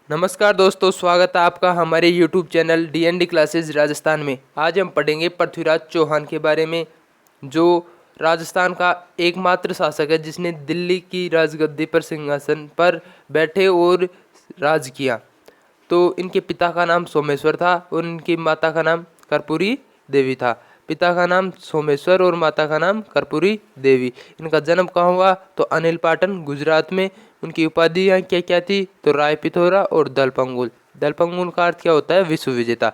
नमस्कार दोस्तों, स्वागत है आपका हमारे YouTube channel DND classes Rajasthan में। आज हम पढ़ेंगे पृथ्वीराज चौहान के बारे में, जो राजस्थान का एकमात्र शासक है जिसने दिल्ली की राजगद्दी पर सिंहासन पर बैठे और राज किया। तो इनके पिता का नाम सोमेश्वर था और इनकी माता का नाम कर्पूरी देवी था। पिता का नाम सोमेश्वर और माता का नाम कर्पूरी देवी। इनका जन्म कहाँ हुआ? तो अनिल पाटन, गुजरात में। उनकी उपाधियाँ क्या क्या थी? तो राय पिथौरा और दलपंगुल। दलपंगुल का अर्थ क्या होता है? विश्व विजेता।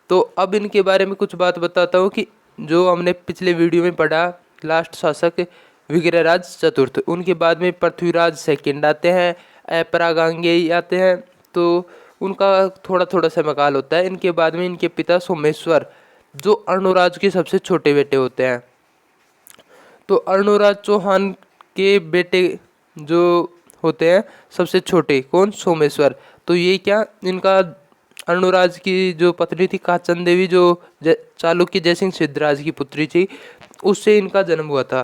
तो अब इनके बारे में कुछ बात बताता हूँ कि जो हमने पिछले वीडियो में पढ़ा, लास्ट शासक विग्रहराज चतुर्थ, उनके बाद में पृथ्वीराज सेकंड आते हैं, अपरागांगेय आते हैं। तो उनका थोड़ा थोड़ा समयकाल होता है। इनके बाद में इनके पिता सोमेश्वर, जो अर्णोराज के सबसे छोटे बेटे होते हैं। तो अर्णोराज चौहान के बेटे जो होते हैं सबसे छोटे, कौन? सोमेश्वर। तो ये क्या, इनका अर्णोराज की जो पत्नी थी कांचन देवी, जो चालुक्य जयसिंह सिद्धराज की पुत्री थी, उससे इनका जन्म हुआ था।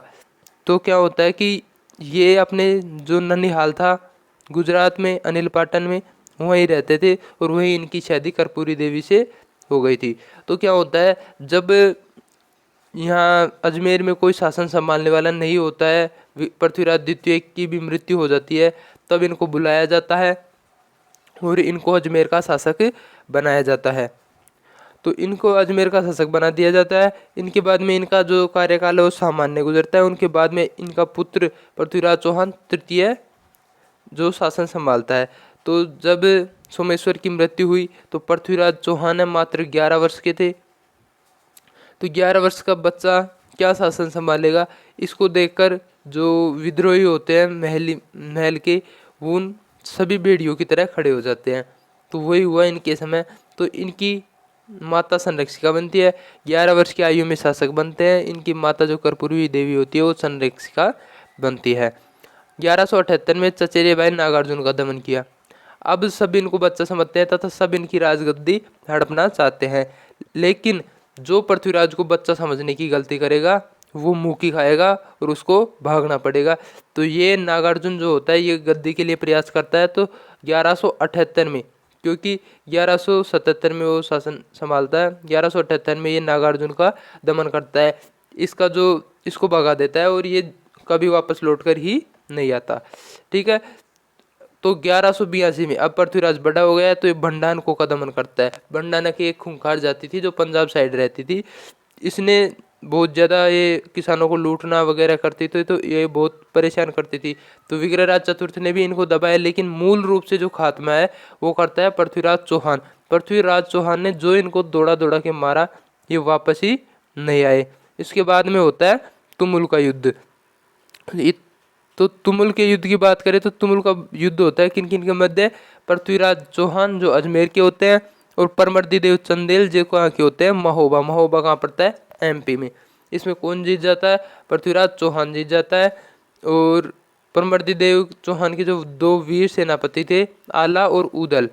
तो क्या होता है कि ये अपने जो ननिहाल था गुजरात में, अनिल पाटन में, वहीं रहते थे और वहीं इनकी शादी कर्पूरी देवी से हो गई थी। तो क्या होता है, जब यहाँ अजमेर में कोई शासन संभालने वाला नहीं होता है, पृथ्वीराज द्वितीय की भी मृत्यु हो जाती है, तब इनको बुलाया जाता है और इनको अजमेर का शासक बनाया जाता है। तो इनको अजमेर का शासक बना दिया जाता है। इनके बाद में इनका जो कार्यकाल है वो सामान्य गुजरता है। उनके बाद में इनका पुत्र पृथ्वीराज चौहान तृतीय जो शासन संभालता है। तो जब सोमेश्वर की मृत्यु हुई तो पृथ्वीराज चौहान मात्र 11 वर्ष के थे। तो 11 वर्ष का बच्चा क्या शासन संभालेगा? इसको देखकर जो विद्रोही होते हैं महल के, वो उन सभी भेड़ियों की तरह खड़े हो जाते हैं। तो वही हुआ इनके समय। तो इनकी माता संरक्षिका बनती है। 11 वर्ष की आयु में शासक बनते हैं। इनकी माता जो कर्पूरी देवी होती है वो संरक्षिका बनती है। 1178 में चचेरे भाई नागार्जुन का दमन किया। अब सब इनको बच्चा समझते हैं तथा सब इनकी राजगद्दी हड़पना चाहते हैं। लेकिन जो पृथ्वीराज को बच्चा समझने की गलती करेगा वो मुंह की खाएगा और उसको भागना पड़ेगा। तो ये नागार्जुन जो होता है ये गद्दी के लिए प्रयास करता है। तो 1178 में, क्योंकि 1177 में वो शासन संभालता है, 1178 में ये नागार्जुन का दमन करता है, इसको भगा देता है और ये कभी वापस लौटकर ही नहीं आता। ठीक है। तो 1182 में अब पृथ्वीराज बड़ा हो गया है तो ये भंडानकों का दमन करता है। भंडानक एक खूंखार जाति थी जो पंजाब साइड रहती थी। इसने बहुत ज़्यादा ये किसानों को लूटना वगैरह करती थी, तो ये बहुत परेशान करती थी। तो विग्रहराज चतुर्थ ने भी इनको दबाया, लेकिन मूल रूप से जो खात्मा है वो करता है पृथ्वीराज चौहान। पृथ्वीराज चौहान ने जो इनको दौड़ा दौड़ा के मारा, ये वापस ही नहीं आए। इसके बाद में होता है तुमुल का युद्ध। तो तुमुल के युद्ध की बात करें तो तुमुल का युद्ध होता है किन किन के मध्य? पृथ्वीराज चौहान जो अजमेर के होते हैं और परमर्दी देव चंदेल जो कहाँ के होते हैं? महोबा। महोबा कहाँ पड़ता है? MP में। इसमें कौन जीत जाता है? पृथ्वीराज चौहान जीत जाता है। और परमर्दी देव चौहान के जो दो वीर सेनापति थे, आला और उदल,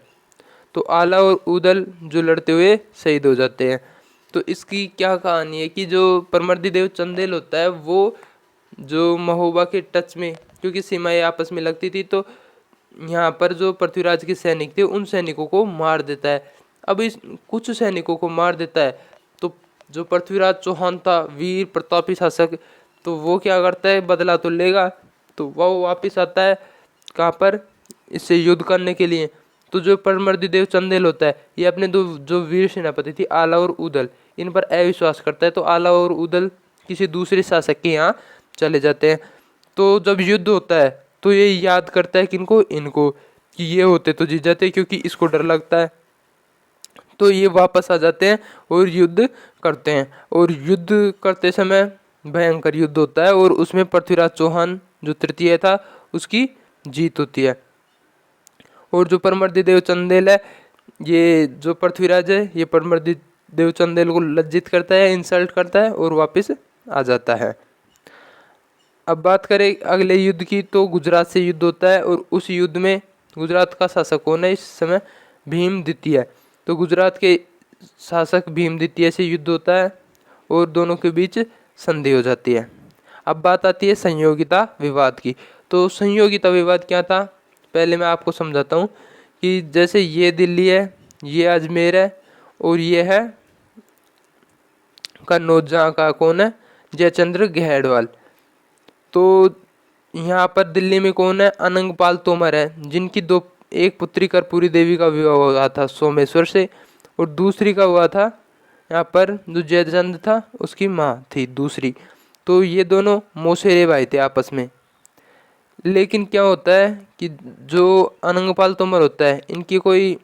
तो आला और उदल जो लड़ते हुए शहीद हो जाते हैं। तो इसकी क्या कहानी है कि जो परमर्दी देव चंदेल होता है वो जो महोबा के टच में, क्योंकि सीमाएं आपस में लगती थी, तो यहाँ पर जो पृथ्वीराज के सैनिक थे उन सैनिकों को मार देता है। अब इस कुछ सैनिकों को मार देता है तो जो पृथ्वीराज चौहान था, वीर प्रतापी शासक, तो वो क्या करता है? बदला तो लेगा। तो वो वापिस आता है कहाँ पर? इससे युद्ध करने के लिए। तो जो परमर्दी देव चंदेल होता है ये अपने दो जो वीर सेनापति थी आला और उदल, इन पर अविश्वास करता है। तो आला और उदल किसी दूसरे शासक के यहाँ चले जाते हैं। तो जब युद्ध होता है तो ये याद करता है किनको? इनको, कि ये होते तो जीत जाते, क्योंकि इसको डर लगता है। तो ये वापस आ जाते हैं और युद्ध करते हैं। और युद्ध करते समय भयंकर युद्ध होता है और उसमें पृथ्वीराज चौहान जो तृतीय था उसकी जीत होती है। और जो परमर्दी देव चंदेल है, ये जो पृथ्वीराज है ये परमर्दी देव चंदेल को लज्जित करता है, इंसल्ट करता है और वापस आ जाता है। अब बात करें अगले युद्ध की, तो गुजरात से युद्ध होता है और उस युद्ध में गुजरात का शासक कौन है इस समय? भीम द्वितीय। तो गुजरात के शासक भीम द्वितीय से युद्ध होता है और दोनों के बीच संधि हो जाती है। अब बात आती है संयोगिता विवाद की। तो संयोगिता विवाद क्या था? पहले मैं आपको समझाता हूँ कि जैसे ये दिल्ली है, ये अजमेर है, और ये है कन्नौज, जहाँ का कौन है, जयचंद्र गहड़वाल। तो यहाँ पर दिल्ली में कौन है, अनंगपाल तोमर है, जिनकी एक पुत्री कर्पूरी देवी का विवाह हुआ था सोमेश्वर से, और दूसरी का हुआ था यहाँ पर जो जयचंद्र था उसकी माँ थी दूसरी। तो ये दोनों मौसेरे भाई थे आपस में। लेकिन क्या होता है कि जो अनंगपाल तोमर होता है, इनकी कोई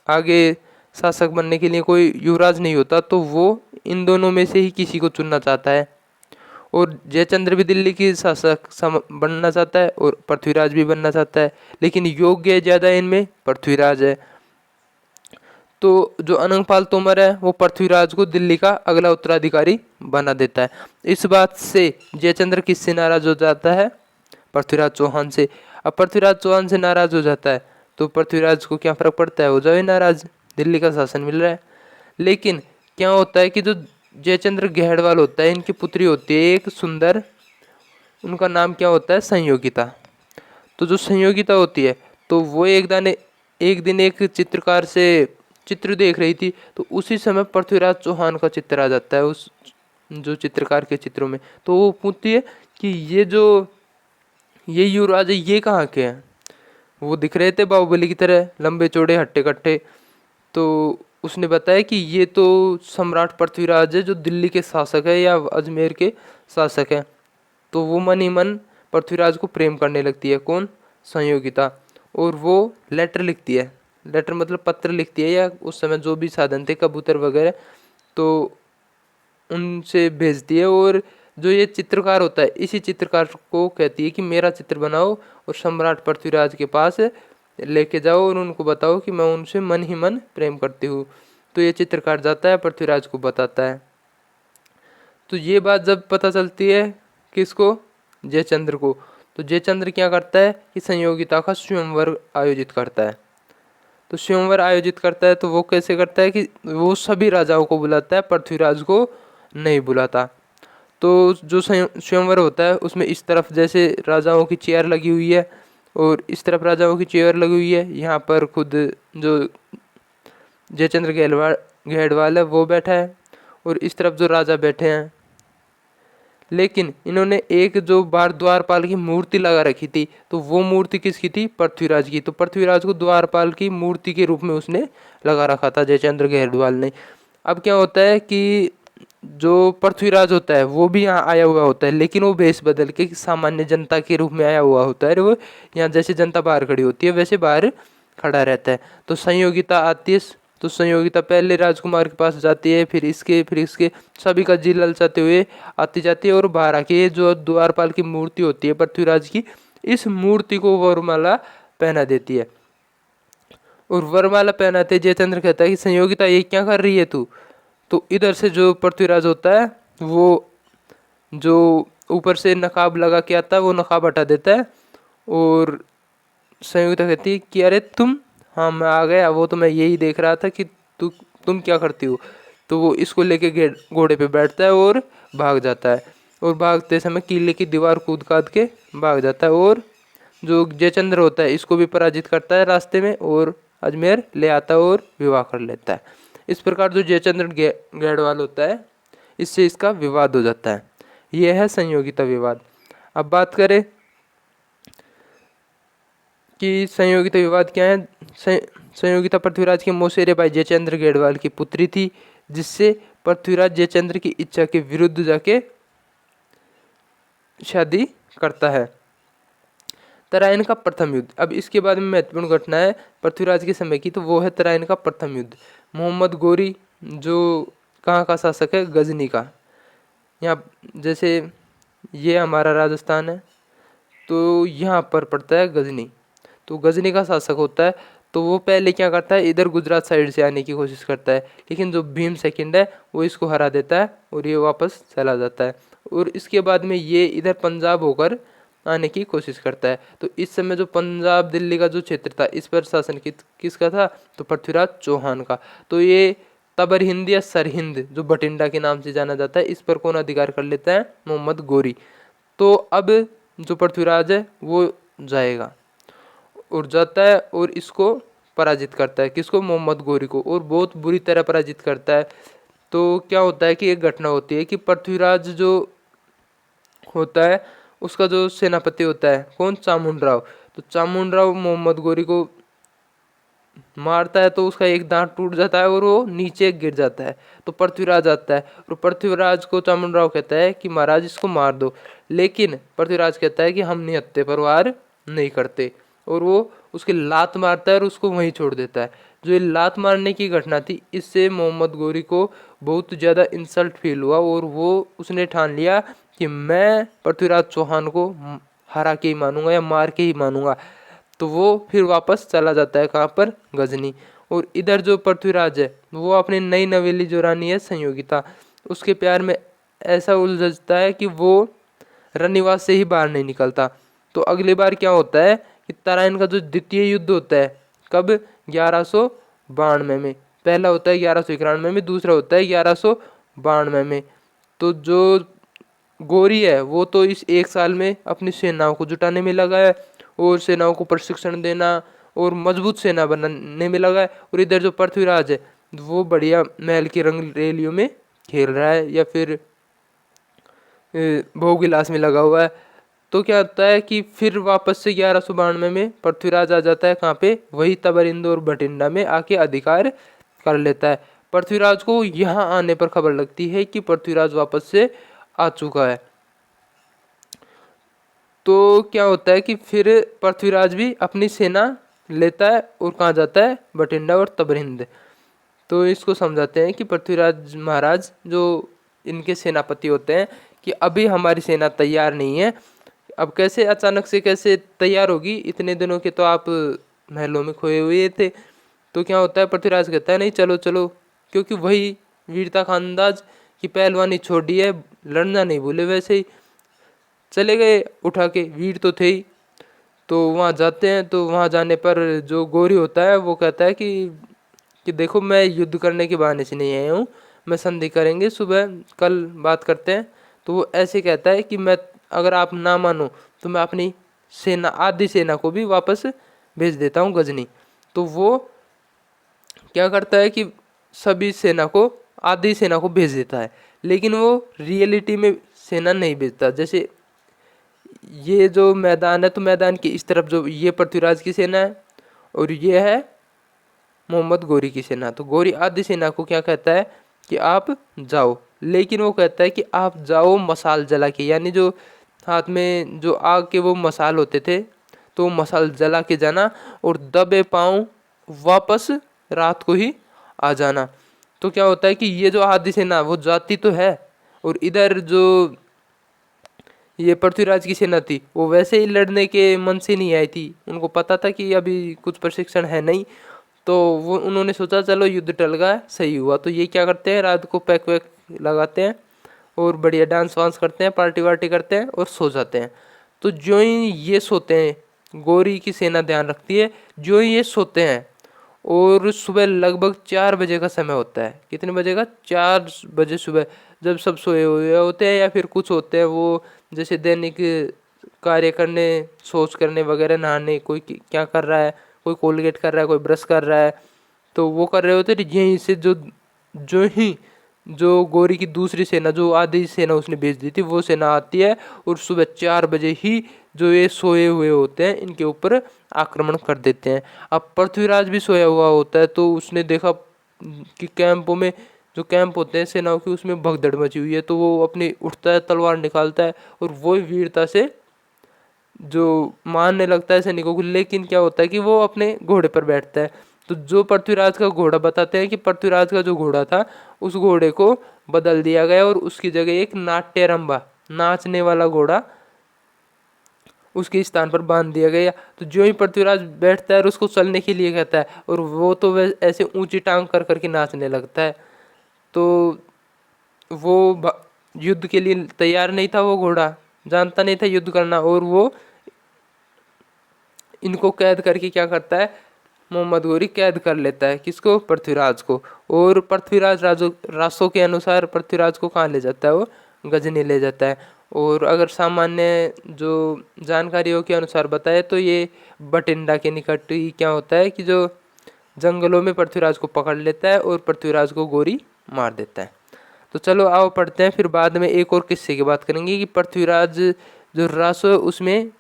आगे शासक बनने के लिए कोई युवराज नहीं होता, तो वो इन दोनों में से ही किसी को चुनना चाहता है। और जयचंद्र भी दिल्ली की शासक बनना चाहता है और पृथ्वीराज भी बनना चाहता है, लेकिन योग्य ज़्यादा इनमें पृथ्वीराज है। तो जो अनंगपाल तोमर है वो पृथ्वीराज को दिल्ली का अगला उत्तराधिकारी बना देता है। इस बात से जयचंद्र किससे नाराज हो जाता है, पृथ्वीराज चौहान से। अब पृथ्वीराज चौहान से नाराज हो जाता है तो पृथ्वीराज को क्या फर्क पड़ता है, हो जाए नाराज, दिल्ली का शासन मिल रहा है। लेकिन क्या होता है कि जो जयचंद्र गहड़वाल होता है, इनकी पुत्री होती है एक सुंदर, उनका नाम क्या होता है, संयोगिता। तो जो संयोगिता होती है, तो वो एक दिन एक चित्रकार से चित्र देख रही थी, तो उसी समय पृथ्वीराज चौहान का चित्र आ जाता है उस जो चित्रकार के चित्रों में। तो वो पूछती है कि ये युवराज है, ये कहाँ के हैं। वो दिख रहे थे बाहुबली की तरह, लंबे चौड़े हट्टे कट्टे। तो उसने बताया कि ये तो सम्राट पृथ्वीराज है, जो दिल्ली के शासक है या अजमेर के शासक है। तो वो मन ही मन पृथ्वीराज को प्रेम करने लगती है, कौन, संयोगिता। और वो लेटर लिखती है, लेटर मतलब पत्र लिखती है, या उस समय जो भी साधन थे कबूतर वगैरह, तो उनसे भेजती है। और जो ये चित्रकार होता है, इसी चित्रकार को कहती है कि मेरा चित्र बनाओ और सम्राट पृथ्वीराज के पास लेके जाओ और उनको बताओ कि मैं उनसे मन ही मन प्रेम करती हूँ। तो ये चित्रकार जाता है, पृथ्वीराज को बताता है। तो ये बात जब पता चलती है किसको, जयचंद्र को, तो जयचंद्र क्या करता है कि संयोगिता का स्वयंवर आयोजित करता है। तो स्वयंवर आयोजित करता है तो वो कैसे करता है कि वो सभी राजाओं को बुलाता है, पृथ्वीराज को नहीं बुलाता। तो जो स्वयंवर होता है उसमें इस तरफ जैसे राजाओं की चेयर लगी हुई है और इस तरफ राजाओं की चेयर लगी हुई है। यहाँ पर खुद जो जयचंद्र गहड़वाल है वो बैठा है और इस तरफ जो राजा बैठे हैं। लेकिन इन्होंने एक जो बार द्वारपाल की मूर्ति लगा रखी थी, तो वो मूर्ति किसकी थी, पृथ्वीराज की। तो पृथ्वीराज को द्वारपाल की मूर्ति के रूप में उसने लगा रखा था जयचंद्र गहड़वाल ने। अब क्या होता है कि जो पृथ्वीराज होता है वो भी यहाँ आया हुआ होता है, लेकिन वो भेष बदल के सामान्य जनता के रूप में आया हुआ होता है। वो यहाँ जैसे जनता बाहर खड़ी होती है वैसे बाहर खड़ा रहता है। तो संयोगिता आती है, तो संयोगिता पहले राजकुमार के पास जाती है, फिर इसके सभी का जी ललचाते हुए आती जाती है और बाहर आके जो द्वारपाल की मूर्ति होती है पृथ्वीराज की, इस मूर्ति को वरमाला पहना देती है। और वरमाला पहनाते जयचंद्र कहता है कि संयोगिता ये क्या कर रही है तू। तो इधर से जो पृथ्वीराज होता है वो जो ऊपर से नकाब लगा के आता है वो नकाब हटा देता है और संयोगिता कहती है कि अरे तुम, हाँ मैं आ गया, वो तो मैं यही देख रहा था कि तुम क्या करती हो। तो वो इसको लेके घोड़े पे बैठता है और भाग जाता है और भागते समय किले की दीवार कूद काद के भाग जाता है और जो जयचंद्र होता है इसको भी पराजित करता है रास्ते में और अजमेर ले आता है और विवाह कर लेता है। इस प्रकार जो जयचंद्र गहड़वाल होता है इससे इसका विवाद हो जाता है। यह है संयोगिता विवाद। अब बात करें कि संयोगिता विवाद क्या है। संयोगिता पृथ्वीराज के मौसेरे भाई जयचंद्र गहड़वाल की पुत्री थी, जिससे पृथ्वीराज जयचंद्र की इच्छा के विरुद्ध जाके शादी करता है। तराइन का प्रथम युद्ध। अब इसके बाद में महत्वपूर्ण घटना है पृथ्वीराज के समय की, तो वो है तराइन का प्रथम युद्ध। मोहम्मद गोरी जो कहाँ का शासक है, गजनी का। यहाँ जैसे ये हमारा राजस्थान है तो यहाँ पर पड़ता है गजनी। तो गजनी का शासक होता है, तो वो पहले क्या करता है, इधर गुजरात साइड से आने की कोशिश करता है, लेकिन जो भीम सेकंड है वो इसको हरा देता है और ये वापस चला जाता है। और इसके बाद में ये इधर पंजाब होकर आने की कोशिश करता है। तो इस समय जो पंजाब दिल्ली का जो क्षेत्र था इस पर शासन किसका था, तो पृथ्वीराज चौहान का। तो ये तबर हिंद या सरहिंद जो बठिंडा के नाम से जाना जाता है, इस पर कौन अधिकार कर लेता है, मोहम्मद गोरी। तो अब जो पृथ्वीराज है वो जाएगा और जाता है और इसको पराजित करता है। किसको? मोहम्मद गौरी को, और बहुत बुरी तरह पराजित करता है। तो क्या होता है कि एक घटना होती है कि पृथ्वीराज जो होता है उसका जो सेनापति होता है, कौन? चामुंडराव। तो चामुंडराव मोहम्मद गौरी को मारता है तो उसका एक दांत टूट जाता है और वो नीचे गिर जाता है। तो पृथ्वीराज आता है और पृथ्वीराज को चामुंडराव कहता है कि महाराज इसको मार दो, लेकिन पृथ्वीराज कहता है कि हम निहत्थे पर वार नहीं करते, और वो उसके लात मारता है और उसको वहीं छोड़ देता है। जो ये लात मारने की घटना थी, इससे मोहम्मद गौरी को बहुत ज़्यादा इंसल्ट फील हुआ और वो उसने ठान लिया कि मैं पृथ्वीराज चौहान को हरा के ही मानूंगा या मार के ही मानूंगा। तो वो फिर वापस चला जाता है कहाँ पर? गजनी। और इधर जो पृथ्वीराज है वो अपनी नई नवेली जो रानी है संयोगिता, उसके प्यार में ऐसा उलझता है कि वो रनिवास से ही बाहर नहीं निकलता। तो अगली बार क्या होता है कि तराइन का जो द्वितीय युद्ध होता है, कब? 1192 में। पहला होता है 1191 में, दूसरा होता है 1192 में। तो जो गौरी है वो तो इस एक साल में अपनी सेनाओं को जुटाने में लगा है और सेनाओं को प्रशिक्षण देना और मजबूत सेना बनाने में लगा है, और इधर जो पृथ्वीराज है वो बढ़िया महल की रंग रैलियों में खेल रहा है या फिर भोग विलास में लगा हुआ है। तो क्या होता है कि फिर वापस से 1192 में पृथ्वीराज आ जाता है कहाँ पे? वही तबरिंद और बठिंडा में आके अधिकार कर लेता है। पृथ्वीराज को यहाँ आने पर खबर लगती है कि पृथ्वीराज वापस से आ चुका है। तो क्या होता है कि फिर पृथ्वीराज भी अपनी सेना लेता है और कहाँ जाता है? बठिंडा और तबरिंद। तो इसको समझाते हैं कि पृथ्वीराज महाराज जो इनके सेनापति होते हैं कि अभी हमारी सेना तैयार नहीं है। अब कैसे अचानक से कैसे तैयार होगी? इतने दिनों के तो आप महलों में खोए हुए थे। तो क्या होता है? पृथ्वीराज कहता है नहीं, चलो चलो, क्योंकि वही वीरता का अंदाज कि पहलवानी छोड़ी है, लड़ना नहीं भूले, वैसे ही चले गए उठा के, वीर तो थे ही। तो वहाँ जाते हैं, तो वहाँ जाने पर जो गौरी होता है वो कहता है कि देखो मैं युद्ध करने के बहाने से नहीं आया हूँ, मैं संधि करेंगे, सुबह कल बात करते हैं। तो वो ऐसे कहता है कि मैं, अगर आप ना मानो तो मैं अपनी सेना, आधी सेना को भी वापस भेज देता हूँ गजनी। तो वो क्या करता है कि सभी सेना को, आधी सेना को भेज देता है, लेकिन वो रियलिटी में सेना नहीं भेजता। जैसे ये जो मैदान है, तो मैदान की इस तरफ जो ये पृथ्वीराज की सेना है और ये है मोहम्मद गौरी की सेना। तो गौरी आधी सेना को क्या कहता है कि आप जाओ, लेकिन वो कहता है कि आप जाओ मसाल जला के, यानी जो हाथ में जो आग के वो मसाल होते थे, तो मसाल जला के जाना और दबे पाँव वापस रात को ही आ जाना। तो क्या होता है कि ये जो आधी सेना वो जाती तो है, और इधर जो ये पृथ्वीराज की सेना थी वो वैसे ही लड़ने के मन से नहीं आई थी, उनको पता था कि अभी कुछ प्रशिक्षण है नहीं। तो वो उन्होंने सोचा चलो युद्ध टल गया, सही हुआ। तो ये क्या करते हैं, रात को पैक वैक लगाते हैं और बढ़िया डांस वांस करते हैं, पार्टी वार्टी करते हैं और सो जाते हैं। तो जो ही ये सोते हैं, गौरी की सेना ध्यान रखती है, जो ही ये सोते हैं और सुबह लगभग 4 बजे का समय होता है। कितने बजे का? 4 बजे सुबह, जब सब सोए हुए होते हैं या फिर कुछ होते हैं वो जैसे दैनिक कार्य करने, सोच करने वगैरह, नहाने, कोई क्या कर रहा है, कोई कोलगेट कर रहा है, कोई ब्रश कर रहा है, तो वो कर रहे होते। यहीं से जो ही जो गौरी की दूसरी सेना, जो आधी सेना उसने भेज दी थी, वो सेना आती है और सुबह 4 बजे ही जो ये सोए हुए होते हैं इनके ऊपर आक्रमण कर देते हैं। अब पृथ्वीराज भी सोया हुआ होता है, तो उसने देखा कि कैंपों में, जो कैंप होते हैं सेनाओं की, उसमें भगदड़ मची हुई है। तो वो अपनी उठता है, तलवार निकालता है और वो वीरता से जो मारने लगता है सैनिकों को। लेकिन क्या होता है कि वो अपने घोड़े पर बैठता है। तो जो पृथ्वीराज का घोड़ा, बताते हैं कि पृथ्वीराज का जो घोड़ा था उस घोड़े को बदल दिया गया और उसकी जगह एक नाट्यरंभा, नाचने वाला घोड़ा उसके स्थान पर बांध दिया गया। तो जो ही पृथ्वीराज बैठता है और उसको चलने के लिए कहता है, और वो तो वह ऐसे ऊंची टांग कर करके नाचने लगता है। तो वो युद्ध के लिए तैयार नहीं था, वो घोड़ा जानता नहीं था युद्ध करना, और वो इनको कैद करके क्या करता है, मोहम्मद गौरी कैद कर लेता है। किसको? पृथ्वीराज को। और पृथ्वीराज रासों के अनुसार पृथ्वीराज को कहाँ ले जाता है, वो गजनी ले जाता है। और अगर सामान्य जो जानकारियों के अनुसार बताए तो ये बठिंडा के निकट ही क्या होता है कि जो जंगलों में पृथ्वीराज को पकड़ लेता है और पृथ्वीराज को गोरी मार देता है। तो चलो आओ पढ़ते हैं, फिर बाद में एक और किस्से की बात करेंगे कि पृथ्वीराज जो रासो है उसमें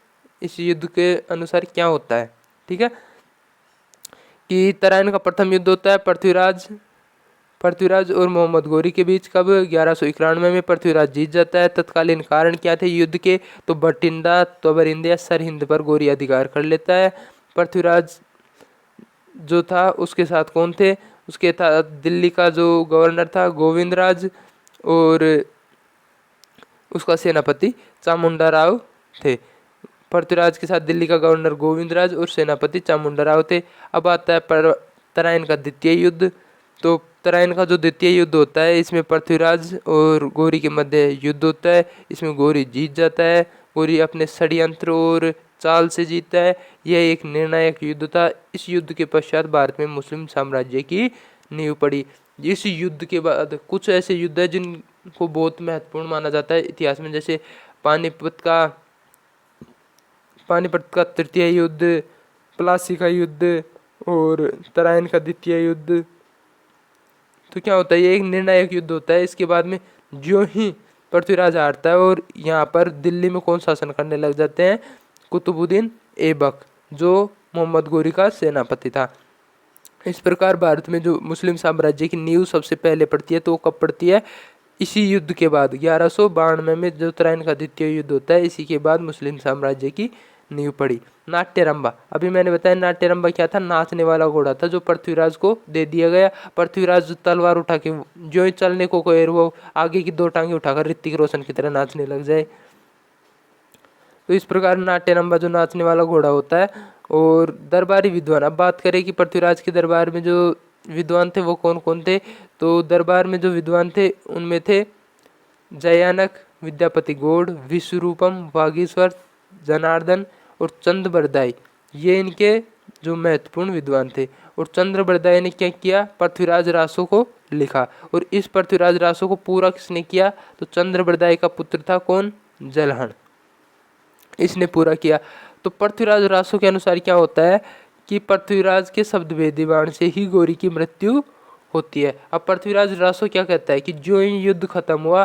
इस युद्ध के अनुसार क्या होता है। ठीक है, कि तराइन का प्रथम युद्ध होता है पृथ्वीराज और मोहम्मद गोरी के बीच। कब? 1191 में पृथ्वीराज जीत जाता है। तत्कालीन कारण क्या थे युद्ध के? तो बठिंडा, तोबरिंद या सरहिंद पर गोरी अधिकार कर लेता है। पृथ्वीराज जो था उसके साथ कौन थे? उसके साथ दिल्ली का जो गवर्नर था गोविंद राज और उसका सेनापति चामुंडा राव थे। पृथ्वीराज के साथ दिल्ली का गवर्नर गोविंद राज और सेनापति चामुंडा राव थे। अब आता है तराइन का द्वितीय युद्ध। तो तराइन का जो द्वितीय युद्ध होता है इसमें पृथ्वीराज और गोरी के मध्य युद्ध होता है। इसमें गोरी जीत जाता है। गोरी अपने षड्यंत्र और चाल से जीतता है। यह एक निर्णायक युद्ध था। इस युद्ध के पश्चात भारत में मुस्लिम साम्राज्य की नींव पड़ी। इस युद्ध के बाद कुछ ऐसे युद्ध है जिनको बहुत महत्वपूर्ण माना जाता है इतिहास में, जैसे पानीपत का तृतीय युद्ध, प्लासी का युद्ध और तराइन का द्वितीय युद्ध। तो क्या होता है, ये एक निर्णायक युद्ध होता है। इसके बाद में जो ही पृथ्वीराज हारता है और यहाँ पर दिल्ली में कौन शासन करने लग जाते हैं? कुतुबुद्दीन ऐबक, जो मोहम्मद गोरी का सेनापति था। इस प्रकार भारत में जो मुस्लिम साम्राज्य की नींव सबसे पहले पड़ती है तो वो कब पड़ती है? इसी युद्ध के बाद 1192 में जो तराइन का द्वितीय युद्ध होता है, इसी के बाद मुस्लिम साम्राज्य की नींव पड़ी। नाट्यरंबा, अभी मैंने बताया नाट्यरंबा क्या था? नाचने वाला घोड़ा था जो पृथ्वीराज को दे दिया गया। पृथ्वीराज तलवार उठा के जो ही चलने को कहे वो आगे की दो टांगे उठाकर ऋतिक रोशन की तरह नाचने लग जाए। तो इस प्रकार नाट्यरंबा जो नाचने वाला घोड़ा होता है। और दरबारी विद्वान, अब बात करें कि पृथ्वीराज के दरबार में जो विद्वान थे वो कौन कौन थे? तो दरबार में जो विद्वान थे उनमें थे जयानक, विद्यापति गौड़, विश्वरूपम, वागीश्वर, जनार्दन और चंद्रबरदाई। ये इनके जो महत्वपूर्ण विद्वान थे। और चंद्रबरदाई ने क्या किया? पृथ्वीराज रासो को लिखा। और इस पृथ्वीराज रासो को पूरा किसने किया? तो चंद्रबरदाई का पुत्र था कौन? जलहण, इसने पूरा किया। तो पृथ्वीराज रासो के अनुसार क्या होता है कि पृथ्वीराज के शब्द भेदी बाण से ही गोरी की मृत्यु होती है। अब पृथ्वीराज रासो क्या कहता है कि जो ही युद्ध खत्म हुआ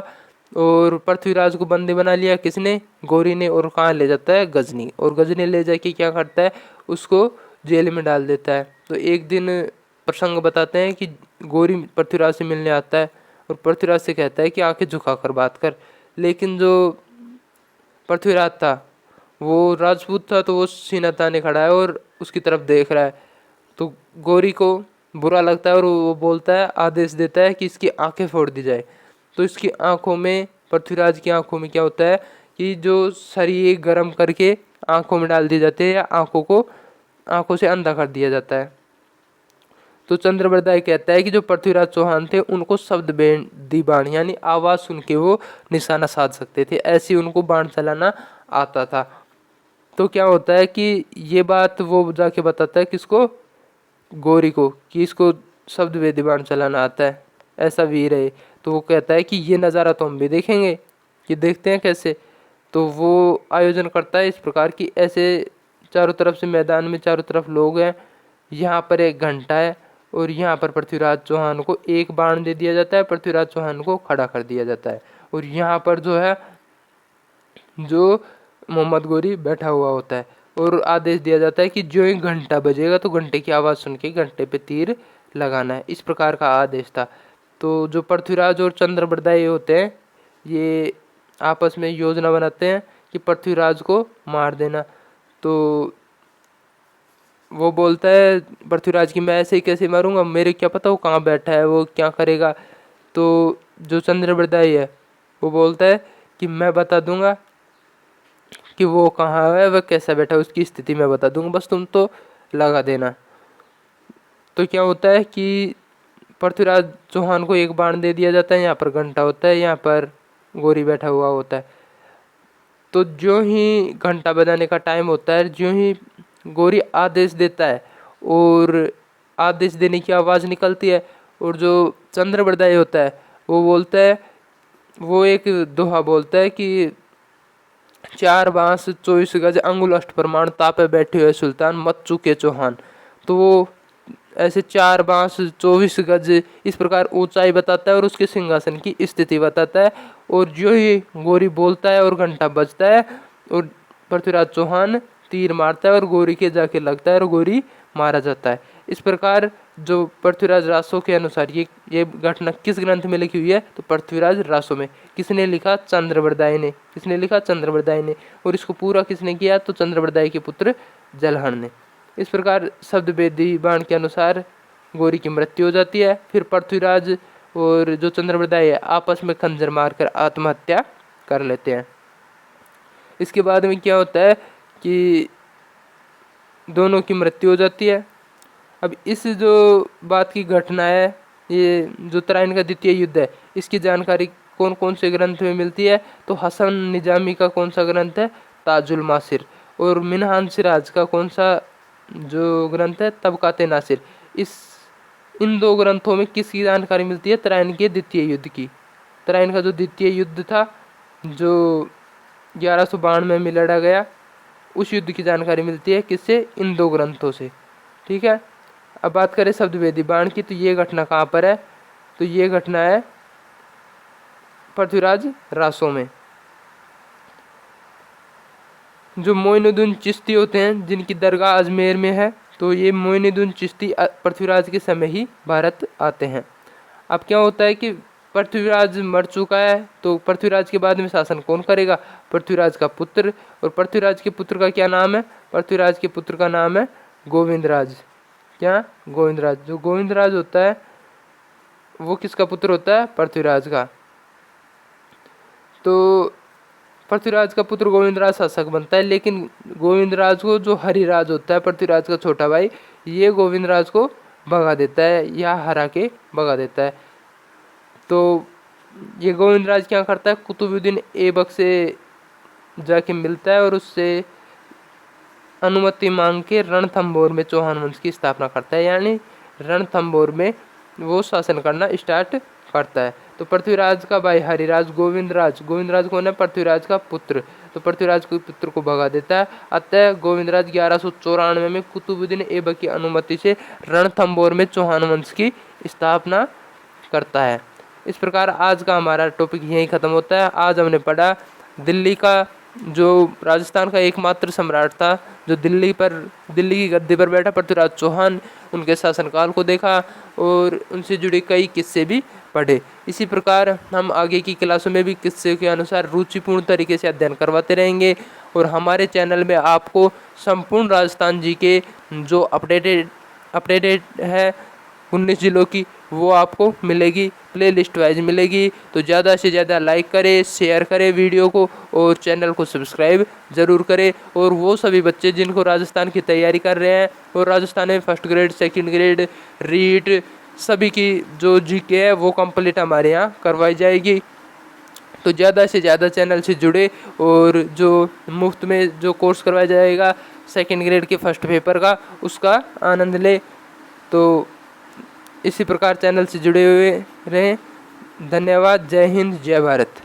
और पृथ्वीराज को बंदी बना लिया किसने? गोरी ने। और कहाँ ले जाता है? गजनी। और गजनी ले जाके क्या करता है? उसको जेल में डाल देता है। तो एक दिन प्रसंग बताते हैं कि गोरी पृथ्वीराज से मिलने आता है और पृथ्वीराज से कहता है कि आंखें झुकाकर बात कर। लेकिन जो पृथ्वीराज था वो राजपूत था, तो वो सीना ताने खड़ा है और उसकी तरफ देख रहा है। तो गोरी को बुरा लगता है और वो बोलता है, आदेश देता है कि इसकी आंखें फोड़ दी जाए। तो इसकी आंखों में, पृथ्वीराज की आंखों में क्या होता है कि जो शरीर गर्म करके आंखों में डाल दिए जाते हैं या आंखों से अंधा कर दिया जाता है। तो चंद्रबरदाई कहता है कि जो पृथ्वीराज चौहान थे उनको शब्द भेदी बाण यानी आवाज़ सुन के वो निशाना साध सकते थे, ऐसे उनको बाण चलाना आता था। तो क्या होता है कि ये बात वो जाके बताता है किसको? गोरी को, कि इसको शब्द भेदी बाण चलाना आता है, ऐसा वीर है। तो वो कहता है कि ये नज़ारा तो हम भी देखेंगे, कि देखते हैं कैसे। तो वो आयोजन करता है इस प्रकार की, ऐसे चारों तरफ से मैदान में चारों तरफ लोग हैं, यहाँ पर एक घंटा है और यहाँ पर पृथ्वीराज चौहान को एक बाण दे दिया जाता है, पृथ्वीराज चौहान को खड़ा कर दिया जाता है। और यहाँ पर जो है जो मोहम्मद गोरी बैठा हुआ होता है और आदेश दिया जाता है कि जो ही घंटा बजेगा तो घंटे की आवाज़ सुन के घंटे पे तीर लगाना है। इस प्रकार का आदेश था। तो जो पृथ्वीराज और चंद्रबरदाई होते हैं ये आपस में योजना बनाते हैं कि पृथ्वीराज को मार देना। तो वो बोलता है पृथ्वीराज की, मैं ऐसे ही कैसे मारूंगा, मेरे क्या पता वो कहाँ बैठा है, वो क्या करेगा। तो जो चंद्रबरदाई है वो बोलता है कि मैं बता दूंगा कि वो कहाँ है, वह कैसा बैठा है, उसकी स्थिति मैं बता दूंगा, बस तुम तो लगा देना। तो क्या होता है कि पृथ्वीराज चौहान को एक बाण दे दिया जाता है, यहाँ पर घंटा होता है, यहाँ पर गोरी बैठा हुआ होता है। तो जो ही घंटा बजाने का टाइम होता है, जो ही गोरी आदेश देता है और आदेश देने की आवाज़ निकलती है और जो चंद्रबरदाई होता है वो बोलता है, वो एक दोहा बोलता है कि 4 बांस 24 गज अंगुल अष्ट प्रमाण तापे बैठे हुए सुल्तान मत चूके चौहान। तो वो ऐसे 4 बांस 24 गज इस प्रकार ऊंचाई बताता है और उसके सिंहासन की स्थिति बताता है। और जो ही गोरी बोलता है और घंटा बजता है और पृथ्वीराज चौहान तीर मारता है और गोरी के जाके लगता है और गोरी मारा जाता है। इस प्रकार जो पृथ्वीराज रासो के अनुसार ये घटना किस ग्रंथ में लिखी हुई है, तो पृथ्वीराज रासो में। किसने लिखा? चंद्रवरदाई ने। किसने लिखा? चंद्रवरदाई ने। और इसको पूरा किसने किया? तो चंद्रवरदाई के पुत्र जलहण ने। इस प्रकार शब्द वेदी बाण के अनुसार गोरी की मृत्यु हो जाती है। फिर पृथ्वीराज और जो चंद्रवरदाई है आपस में खंजर मारकर आत्महत्या कर लेते हैं। इसके बाद में क्या होता है कि दोनों की मृत्यु हो जाती है। अब इस जो बात की घटना है, ये जो तराइन का द्वितीय युद्ध है, इसकी जानकारी कौन कौन से ग्रंथ में मिलती है? तो हसन निजामी का कौन सा ग्रंथ है? ताजुल मासिर। और मिनहान सिराज का कौन सा जो ग्रंथ है? तबकाते नासिर। इन 2 ग्रंथों में किसकी जानकारी मिलती है? तराइन के द्वितीय युद्ध की। तराइन का जो द्वितीय युद्ध था जो 1192 में लड़ा गया, उस युद्ध की जानकारी मिलती है किससे? इन 2 ग्रंथों से। ठीक है। अब बात करें शब्द वेदी बाण की, तो ये घटना कहाँ पर है? तो ये घटना है पृथ्वीराज रासो में। जो मोइनुद्दीन चिश्ती होते हैं जिनकी दरगाह अजमेर में है, तो ये मोइनुद्दीन चिश्ती पृथ्वीराज के समय ही भारत आते हैं। अब क्या होता है कि पृथ्वीराज मर चुका है, तो पृथ्वीराज के बाद में शासन कौन करेगा? पृथ्वीराज का पुत्र। और पृथ्वीराज के पुत्र का क्या नाम है? पृथ्वीराज के पुत्र का नाम है गोविंदराज। क्या? गोविंदराज। जो गोविंदराज होता है वो किसका पुत्र होता है? पृथ्वीराज का। तो पृथ्वीराज का पुत्र गोविंदराज शासक बनता है, लेकिन गोविंदराज को जो हरिराज होता है पृथ्वीराज का छोटा भाई, ये गोविंदराज को भगा देता है या हरा के भगा देता है। तो ये गोविंदराज क्या करता है? कुतुबुद्दीन ऐबक से जाके मिलता है और उससे अनुमति मांग के रणथंभौर में चौहान वंश की स्थापना करता है, यानी रणथंभौर में वो शासन करना स्टार्ट करता है। तो पृथ्वीराज का भाई हरिराज गोविंदराज कौन है? पृथ्वीराज का पुत्र। तो पृथ्वीराज के पुत्र को भगा देता है। अतः गोविंदराज 1194 में कुतुबुद्दीन ऐबक की अनुमति से रणथंभौर में चौहान वंश की स्थापना करता है। इस प्रकार आज का हमारा टॉपिक यहीं ख़त्म होता है। आज हमने पढ़ा दिल्ली का जो राजस्थान का एकमात्र सम्राट था, जो दिल्ली की गद्दी पर बैठा पृथ्वीराज चौहान, उनके शासनकाल को देखा और उनसे जुड़े कई किस्से भी पढ़े। इसी प्रकार हम आगे की क्लासों में भी किस्से के अनुसार रुचिपूर्ण तरीके से अध्ययन करवाते रहेंगे। और हमारे चैनल में आपको संपूर्ण राजस्थान जी के जो अपडेटेड है 19 जिलों की, वो आपको मिलेगी, प्लेलिस्ट वाइज मिलेगी। तो ज़्यादा से ज़्यादा लाइक करें, शेयर करें वीडियो को और चैनल को सब्सक्राइब ज़रूर करें। और वो सभी बच्चे जिनको राजस्थान की तैयारी कर रहे हैं और राजस्थान में first grade, second grade, REET सभी की जो जीके है वो कंप्लीट हमारे यहाँ करवाई जाएगी। तो ज़्यादा से ज़्यादा चैनल से जुड़े और जो मुफ्त में जो कोर्स करवाया जाएगा सेकंड ग्रेड के फर्स्ट पेपर का, उसका आनंद ले। तो इसी प्रकार चैनल से जुड़े हुए रहें। धन्यवाद। जय हिंद, जय भारत।